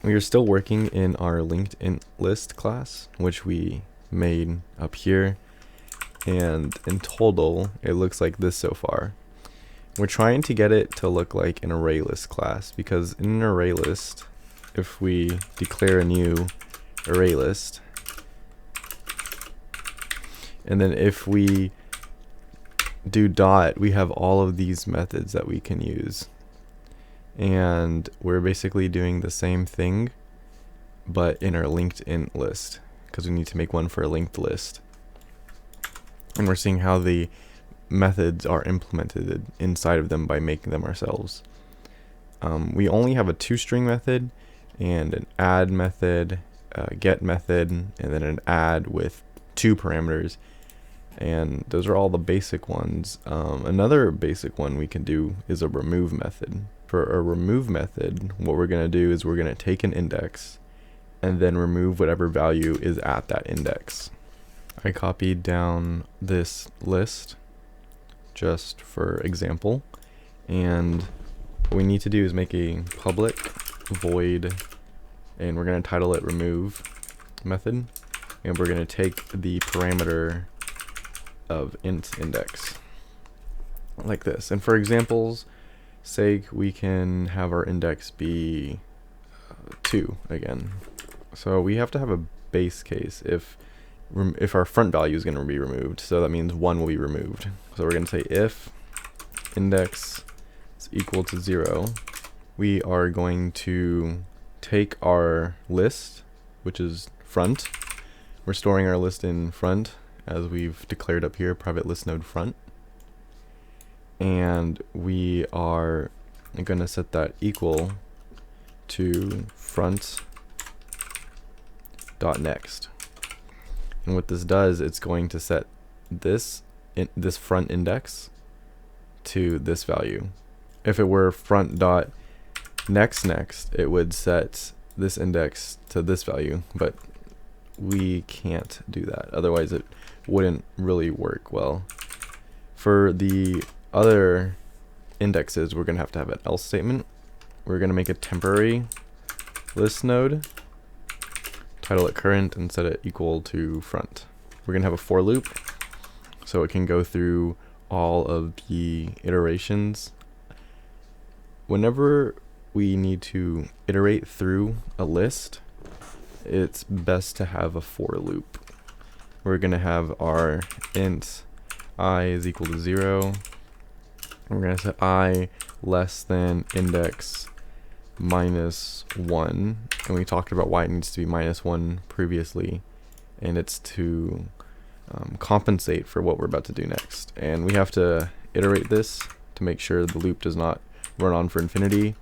We are still working in our linked in list class, which we made up here. And in total, it looks like this so far. We're trying to get it to look like an array list class, because in an array list, if we declare a new array list, and then if we do dot, we have all of these methods that we can use. And we're basically doing the same thing, but in our linked in list, because we need to make one for a linked list. And we're seeing how the methods are implemented inside of them by making them ourselves. We only have a toString method and an add method, a get method, and then an add with 2 parameters. And those are all the basic ones. Another basic one we can do is a remove method. For a remove method, what we're going to do is we're going to take an index and then remove whatever value is at that index. I copied down this list just for example, and what we need to do is make a public void, and we're going to title it remove method, and we're going to take the parameter of int index like this. And for examples sake, we can have our index be 2 again. So we have to have a base case if our front value is going to be removed, so that means 1 will be removed. So we're going to say if index is equal to 0, we are going to take our list, which is front. We're storing our list in front, as we've declared up here, private ListNode front. And we are going to set that equal to front.next. And what this does, it's going to set this front index to this value. If it were front.next, it would set this index to this value, but we can't do that. Otherwise, it wouldn't really work well. For the other indexes, we're going to have an else statement. We're going to make a temporary list node, title it current, and set it equal to front. We're going to have a for loop, so it can go through all of the iterations. Whenever we need to iterate through a list, it's best to have a for loop. We're going to have our int I is equal to 0. We're going to set I less than index minus 1, and we talked about why it needs to be minus 1 previously, and it's to compensate for what we're about to do next. And we have to iterate this to make sure the loop does not run on for infinity.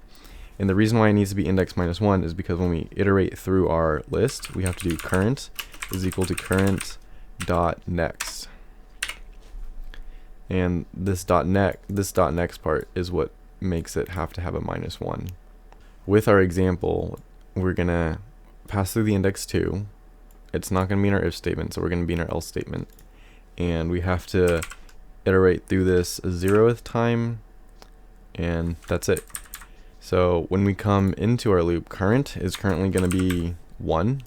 And the reason why it needs to be index minus 1 is because when we iterate through our list, we have to do current is equal to current dot next. And this dot next part is what makes it have to have a minus 1. With our example, we're going to pass through the index 2. It's not going to be in our if statement, so we're going to be in our else statement. And we have to iterate through this a 0th time, and that's it. So when we come into our loop, current is currently going to be 1.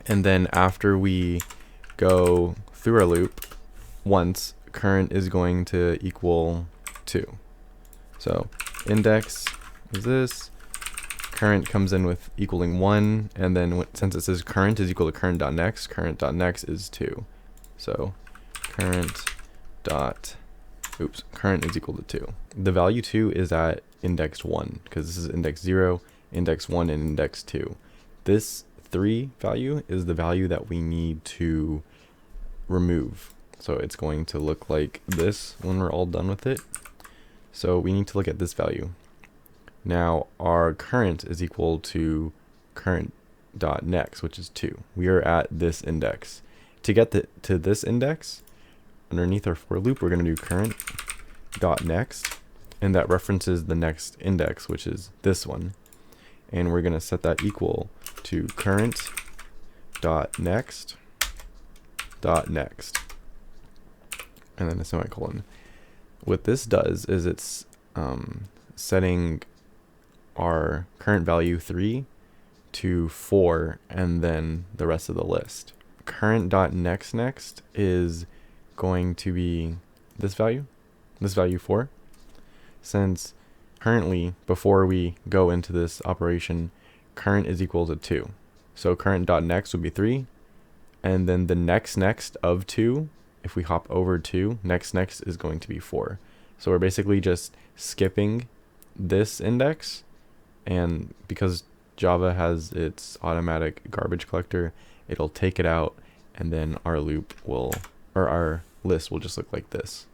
And then after we go through our loop once, current is going to equal 2. So index is this, current comes in with equaling 1, and then since it says current is equal to current.next is 2. So current is equal to 2. The value 2 is at index 1, because this is index 0, index 1, and index 2. This 3 value is the value that we need to remove. So it's going to look like this when we're all done with it. So we need to look at this value. Now our current is equal to current.next, which is 2. We are at this index. To get to this index, underneath our for loop, we're going to do current.next, and that references the next index, which is this one. And we're going to set that equal to current.next, and then a semicolon. What this does is it's setting our current value 3 to 4 and then the rest of the list. Current.next is going to be this value 4, since currently, before we go into this operation, current is equal to 2. So current.next would be 3, and then the next of 2, if we hop over 2, next is going to be 4. So we're basically just skipping this index, and because Java has its automatic garbage collector, it'll take it out, and then our loop will, or our list will just look like this.